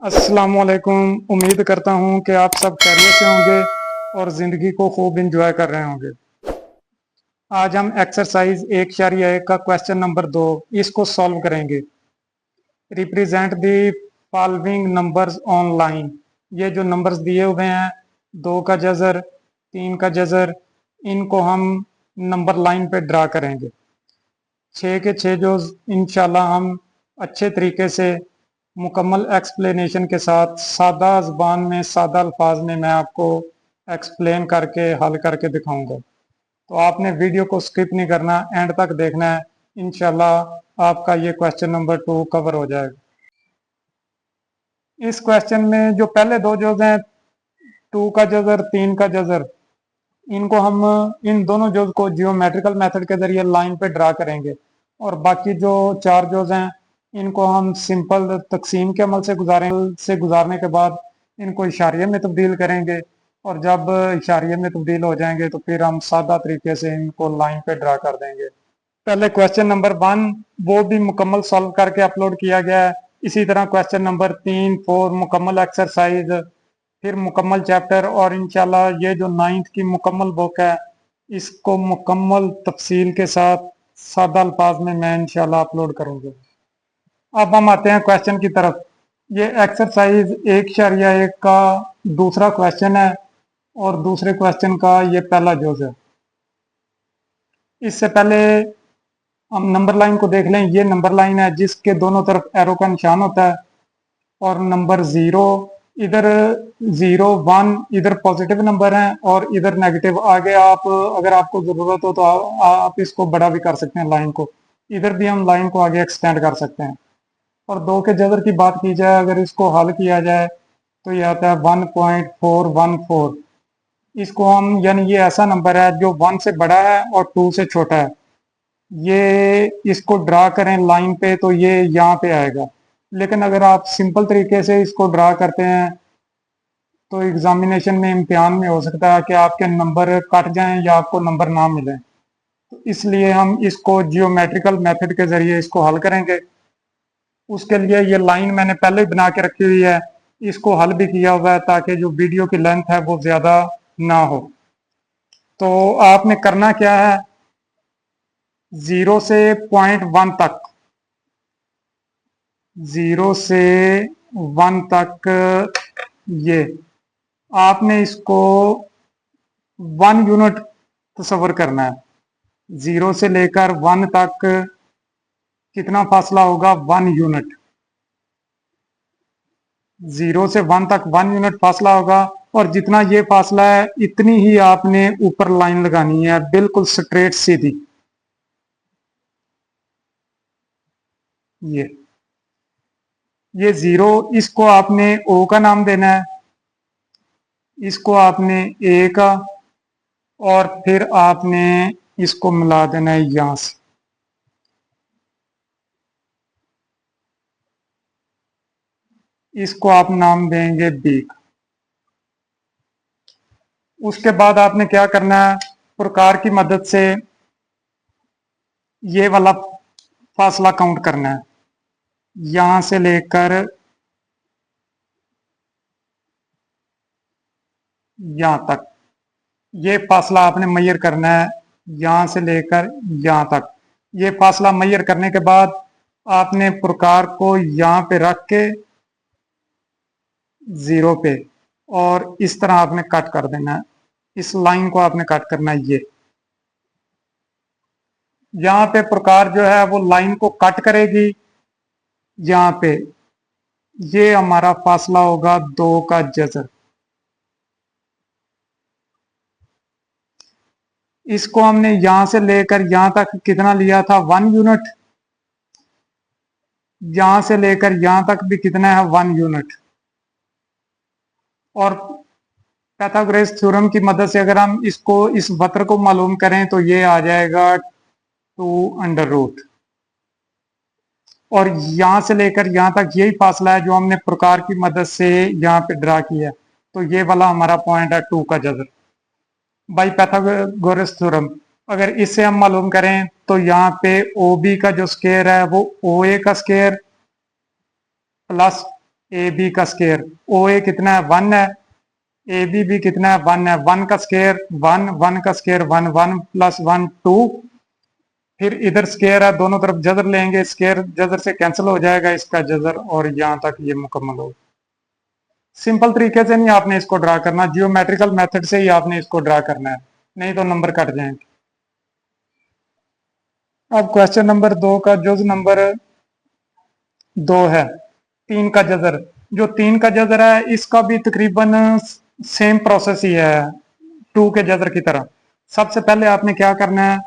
अस्सलामुअलैकुम। उम्मीद करता हूँ कि आप सब खैरियत से होंगे और ज़िंदगी को खूब इंजॉय कर रहे होंगे। आज हम एक्सरसाइज 1.1 का क्वेश्चन नंबर 2 इसको सॉल्व करेंगे। Represent the following numbers on line. ये जो नंबर्स दिए हुए हैं 2 का जज़र, 3 का जज़र, इनको हम नंबर लाइन पे ड्रा करेंगे। 6 के 6 जो इंशाल्लाह हम अच्छे तरीके से मुकम्मल एक्सप्लेनेशन के साथ सादा ज़बान में सादा अल्फाज में मैं आपको एक्सप्लेन करके हल करके दिखाऊंगा। तो आपने वीडियो को स्किप नहीं करना, एंड तक देखना है। इंशाल्लाह आपका ये क्वेश्चन नंबर 2 कवर हो जाएगा। इस क्वेश्चन में जो पहले दो जोज हैं 2 का जज़र, 3 का जज़र, इनको हम इन दोनों जोज को जियोमेट्रिकल मेथड के जरिए लाइन पे ड्रा करेंगे और बाकी जो 4 जोज हैं इनको हम सिंपल तकसीम के अमल से गुजारने के बाद इनको इशारिये में तब्दील करेंगे और जब इशारिये में तब्दील हो जाएंगे तो फिर हम सादा तरीके से इनको लाइन पे ड्रा कर देंगे। पहले क्वेश्चन नंबर 1 वो भी मुकम्मल सॉल्व करके अपलोड किया गया है। इसी तरह क्वेश्चन नंबर 3, 4 मुकम्मल एक्सरसाइज, फिर मुकम्मल चैप्टर और इंशाल्लाह ये जो 9th की मुकम्मल बुक है इसको मुकम्मल तफसील के साथ सादा अल्फाज में मैं इंशाल्लाह अपलोड करूँगा। अब हम आते हैं क्वेश्चन की तरफ। ये एक्सरसाइज 1.1 का दूसरा क्वेश्चन है और दूसरे क्वेश्चन का ये पहला जोज है। इससे पहले हम नंबर लाइन को देख लें। ये नंबर लाइन है जिसके दोनों तरफ एरो का निशान होता है और नंबर 0 इधर, 0 1 इधर पॉजिटिव नंबर हैं और इधर नेगेटिव। आगे आप अगर आपको ज़रूरत हो तो आप इसको बड़ा भी कर सकते हैं लाइन को। इधर भी हम लाइन को आगे एक्सटेंड कर सकते हैं। और 2 के जज़र की बात की जाए, अगर इसको हल किया जाए तो ये आता है 1.414। इसको हम यानी ये ऐसा नंबर है जो 1 से बड़ा है और 2 से छोटा है। ये इसको ड्रा करें लाइन पे तो ये यहाँ पे आएगा। लेकिन अगर आप सिंपल तरीके से इसको ड्रा करते हैं तो एग्जामिनेशन में, इम्तिहान में हो सकता है कि आपके नंबर कट जाएं या आपको नंबर ना मिले। तो इसलिए हम इसको जियोमेट्रिकल मेथड के ज़रिए इसको हल करेंगे। उसके लिए ये लाइन मैंने पहले ही बना के रखी हुई है, इसको हल भी किया हुआ है ताकि जो वीडियो की लेंथ है वो ज़्यादा ना हो। तो आपने करना क्या है, 0 से 0.1 तक, 0 से 1 तक ये आपने इसको 1 यूनिट तस्वर करना है। 0 से लेकर 1 तक कितना फासला होगा, 1 यूनिट। 0 से 1 तक 1 यूनिट फासला होगा और जितना ये फासला है इतनी ही आपने ऊपर लाइन लगानी है, बिल्कुल स्ट्रेट सीधी। ये 0, इसको आपने ओ का नाम देना है, इसको आपने ए का, और फिर आपने इसको मिला देना है यहां से। इसको आप नाम देंगे बी। उसके बाद आपने क्या करना है, प्रकार की मदद से ये वाला फासला काउंट करना है, यहां से लेकर यहां तक। ये फासला आपने मैयर करना है, यहां से लेकर यहां तक। ये फासला मैयर करने के बाद आपने प्रकार को यहां पे रख के 0 पे और इस तरह आपने कट कर देना है। इस लाइन को आपने कट करना है। ये यहाँ पे प्रकार जो है वो लाइन को कट करेगी। यहाँ पे ये हमारा फासला होगा 2 का जज़र। इसको हमने यहां से लेकर यहां तक कितना लिया था, 1 यूनिट। यहां से लेकर यहां तक भी कितना है, 1 यूनिट। और पाइथागोरस थ्योरम की मदद से अगर हम इसको, इस वक्र को मालूम करें तो ये आ जाएगा 2√। और यहां से लेकर यहां तक यही फासला है जो हमने प्रकार की मदद से यहाँ पे ड्रा किया। तो ये वाला हमारा पॉइंट है 2 का जज़र बाई पाइथागोरस थ्योरम। अगर इससे हम मालूम करें तो यहाँ पे ओ बी का जो स्क्वायर है वो ओ ए का स्क्वायर प्लस ए बी का स्केयर, ओ ए कितना है 1 है, ए बी भी कितना है 1 है, 1 का स्केयर 1, 1 का स्केयर 1, 1 प्लस 1 2, फिर इधर स्केयर है दोनों तरफ जजर लेंगे, स्केयर जजर से कैंसिल हो जाएगा, इसका जजर, और यहां तक ये मुकम्मल हो। सिंपल तरीके से नहीं आपने इसको ड्रा करना, जियोमेट्रिकल मेथड से ही आपने इसको ड्रा करना है, नहीं तो नंबर कट जाएंगे। अब क्वेश्चन नंबर 2 का जुज नंबर 2 है, 3 का जजर। जो 3 का जजर है इसका भी तकरीबन सेम प्रोसेस ही है 2 के जजर की तरह। सबसे पहले आपने क्या करना है,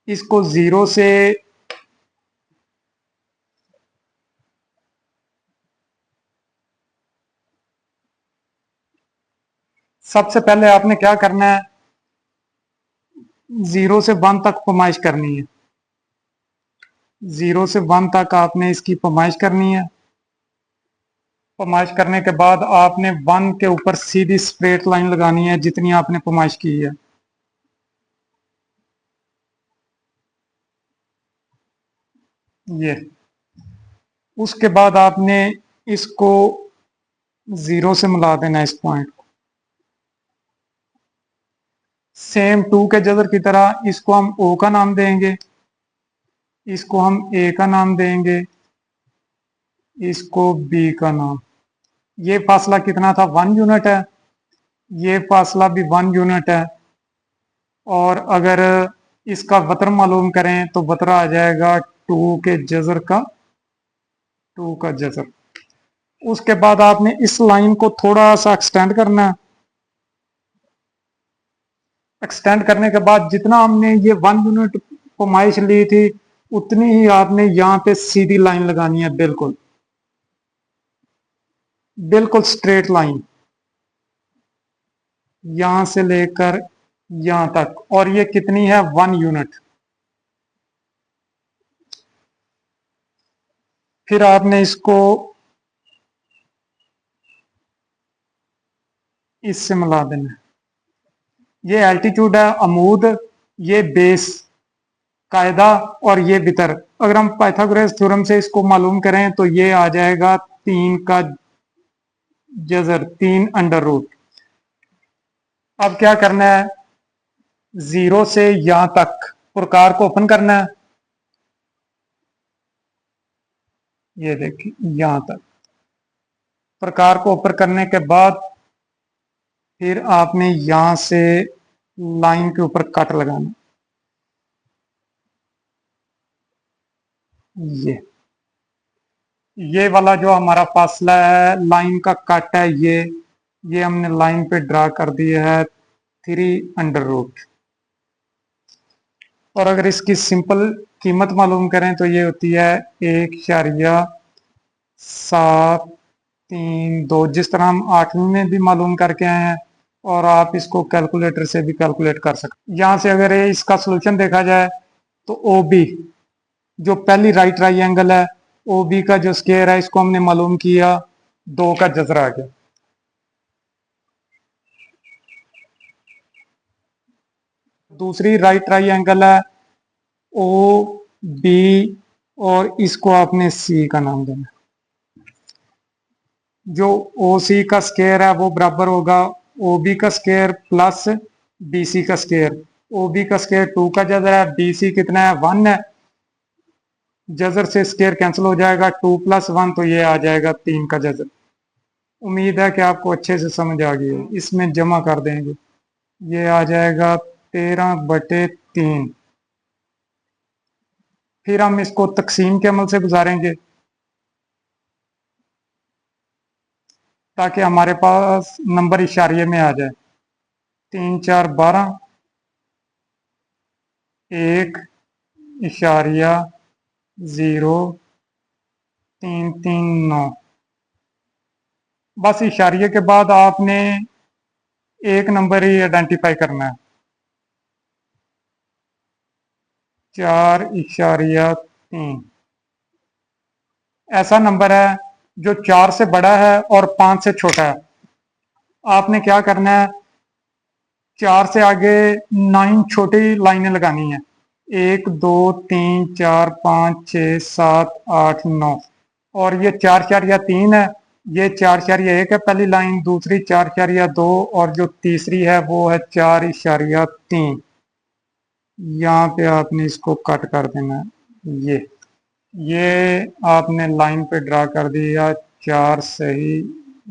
इसको 0 से सबसे पहले आपने क्या करना है, 0 से 1 तक पैमाइश करनी है। 0 से 1 तक आपने इसकी पैमाइश करनी है। पैमाइश करने के बाद आपने 1 के ऊपर सीधी स्ट्रेट लाइन लगानी है जितनी आपने पैमाइश की है। ये उसके बाद आपने इसको 0 से मिला देना इस पॉइंट को। सेम 2 के जजर की तरह इसको हम ओ का नाम देंगे, इसको हम ए का नाम देंगे, इसको बी का नाम। ये फासला कितना था 1 यूनिट है, ये फासला भी 1 यूनिट है। और अगर इसका वतर मालूम करें तो वतर आ जाएगा 2 के जजर का 2 का जजर। उसके बाद आपने इस लाइन को थोड़ा सा एक्सटेंड करना है। एक्सटेंड करने के बाद जितना हमने ये 1 यूनिट पैमाइश ली थी उतनी ही आपने यहां पे सीधी लाइन लगानी है, बिल्कुल बिल्कुल स्ट्रेट लाइन, यहां से लेकर यहां तक। और ये कितनी है 1 यूनिट। फिर आपने इसको इससे मिला देना। ये एल्टीट्यूड है अमूद, ये बेस कायदा, और ये बितर। अगर हम पाइथागोरस थ्योरम से इसको मालूम करें तो ये आ जाएगा 3 का जजर 3 अंडर रूट। अब क्या करना है, 0 से यहां तक प्रकार को ओपन करना है। ये देखिए यहां तक प्रकार को ओपन करने के बाद फिर आपने यहां से लाइन के ऊपर कट लगाना। ये वाला जो हमारा फासला है लाइन का कट है, ये हमने लाइन पे ड्रा कर दिया है 3 अंडर रूट। और अगर इसकी सिंपल कीमत मालूम करें तो ये होती है 1.732, जिस तरह हम 8वीं में भी मालूम करके आए हैं, और आप इसको कैलकुलेटर से भी कैलकुलेट कर सकते हैं। यहां से अगर इसका सोल्यूशन देखा जाए तो ओ बी जो पहली राइट ट्राइंगल है, ओ बी का जो स्केयर है इसको हमने मालूम किया 2 का जजरा आ गया। दूसरी राइट ट्राइंगल है ओ बी, और इसको आपने सी का नाम देना। जो ओ सी का स्केयर है वो बराबर होगा ओ बी का स्केयर प्लस बी सी का स्केयर। ओ बी का स्केयर 2 का जजर है, बी सी कितना है 1 है, जजर से स्केयर कैंसिल हो जाएगा, 2 प्लस 1 तो ये आ जाएगा 3 का जजर। उम्मीद है कि आपको अच्छे से समझ आ गई है। इसमें जमा कर देंगे, ये आ जाएगा 13/3। फिर हम इसको तकसीम के अमल से गुजारेंगे ताकि हमारे पास नंबर इशारिये में आ जाए। 3 4 12, 1.0, 3 3 9। बस इशारिये के बाद आपने एक नंबर ही आइडेंटिफाई करना है, 4.3। ऐसा नंबर है जो 4 से बड़ा है और 5 से छोटा है। आपने क्या करना है, 4 से आगे 9 छोटी लाइनें लगानी है, 1 2 3 4 5 6 7 8 9। और ये 4 4 या 3 है, ये 4 4 या 1 है पहली लाइन, दूसरी 4 4 या 2, और जो तीसरी है वो है 4 इशारिया 3। यहाँ पे आपने इसको कट कर देना है। ये आपने लाइन पे ड्रा कर दिया 4 सही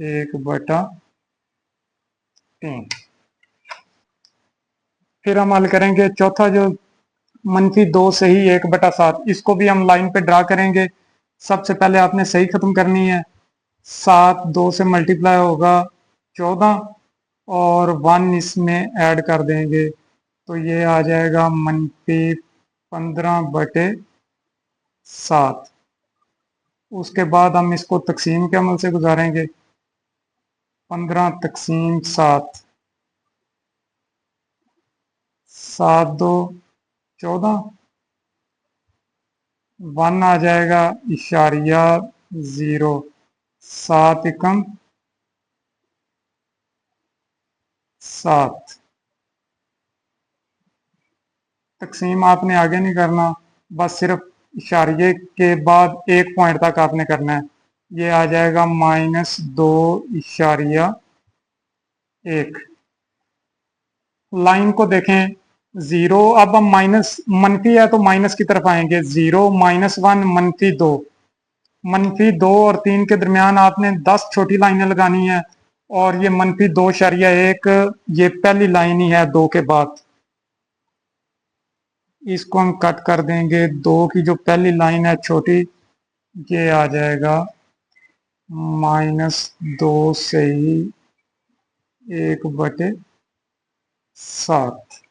1/3। फिर हम हल करेंगे चौथा जो -2 सही 1/7, इसको भी हम लाइन पे ड्रा करेंगे। सबसे पहले आपने सही खत्म करनी है, 7 2 से मल्टीप्लाई होगा 14, और 1 इसमें ऐड कर देंगे तो ये आ जाएगा -15/7। उसके बाद हम इसको तकसीम के अमल से गुजारेंगे, 15 × 7, 7 2 14, 1 आ जाएगा इशारिया 0, 7 एकम 7। तकसीम आपने आगे नहीं करना, बस सिर्फ इशारिये के बाद एक पॉइंट तक आपने करना है। ये आ जाएगा -2 इशारिया 1। लाइन को देखें, 0, अब हम माइनस मनफी है तो माइनस की तरफ आएंगे, 0 -1 -2, -2 और 3 के दरमियान आपने 10 छोटी लाइनें लगानी है, और ये -2 इशारिया 1 ये पहली लाइन ही है 2 के बाद। इसको हम कट कर देंगे, 2 की जो पहली लाइन है छोटी, ये आ जाएगा -2 सही 1/7।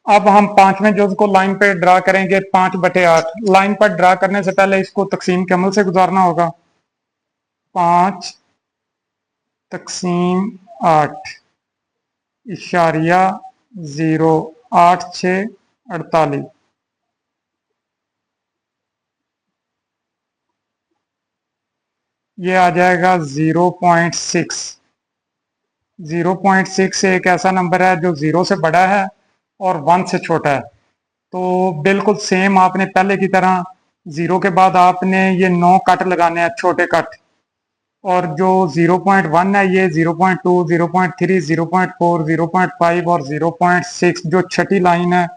अब हम पांचवें जुज को लाइन पे ड्रा करेंगे, 5/8। लाइन पर ड्रा करने से पहले इसको तकसीम के अमल से गुजारना होगा, 5 तकसीम 8 इशारिया 0, 8 6 48। ये आ जाएगा 0.6। 0.6 एक ऐसा नंबर है जो 0 से बड़ा है और 1 से छोटा है। तो बिल्कुल सेम आपने पहले की तरह 0 के बाद आपने ये 9 कट लगाने हैं, छोटे कट। और जो 0.1 है ये 0.2 0.3 0.4 0.5 और 0.6, जो छठी लाइन है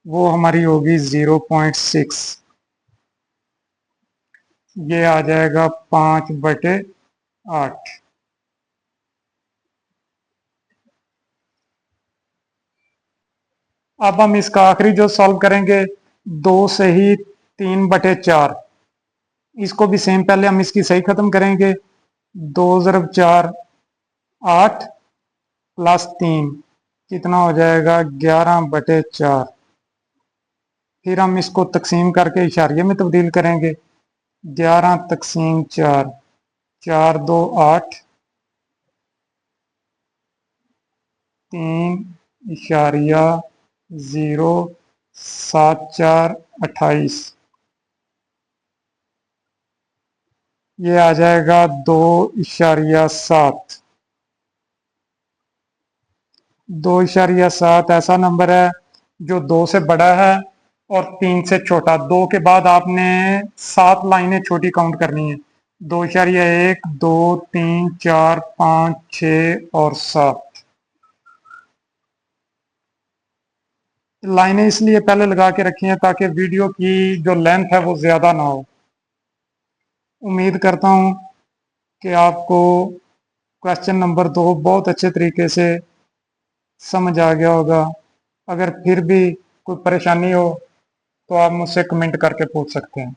वो हमारी होगी 0.6। ये आ जाएगा 5/8। अब हम इसका आखिरी जो सॉल्व करेंगे, 2 सही 3/4। इसको भी सेम, पहले हम इसकी सही खत्म करेंगे, 2 × 4 8 +3 कितना हो जाएगा 11/4। फिर हम इसको तकसीम करके इशारिये में तब्दील करेंगे, 11 तकसीम 4, 4 2 8, 3 इशारिया 0, 7 4 28। ये आ जाएगा 2.7। 2.7 ऐसा नंबर है जो 2 से बड़ा है और 3 से छोटा। 2 के बाद आपने 7 लाइनें छोटी काउंट करनी है, 2.1 2 3 4 5 6 और 7 लाइनें इसलिए पहले लगा के रखी हैं ताकि वीडियो की जो लेंथ है वो ज़्यादा ना हो। उम्मीद करता हूँ कि आपको क्वेश्चन नंबर 2 बहुत अच्छे तरीके से समझ आ गया होगा। अगर फिर भी कोई परेशानी हो तो आप मुझसे कमेंट करके पूछ सकते हैं।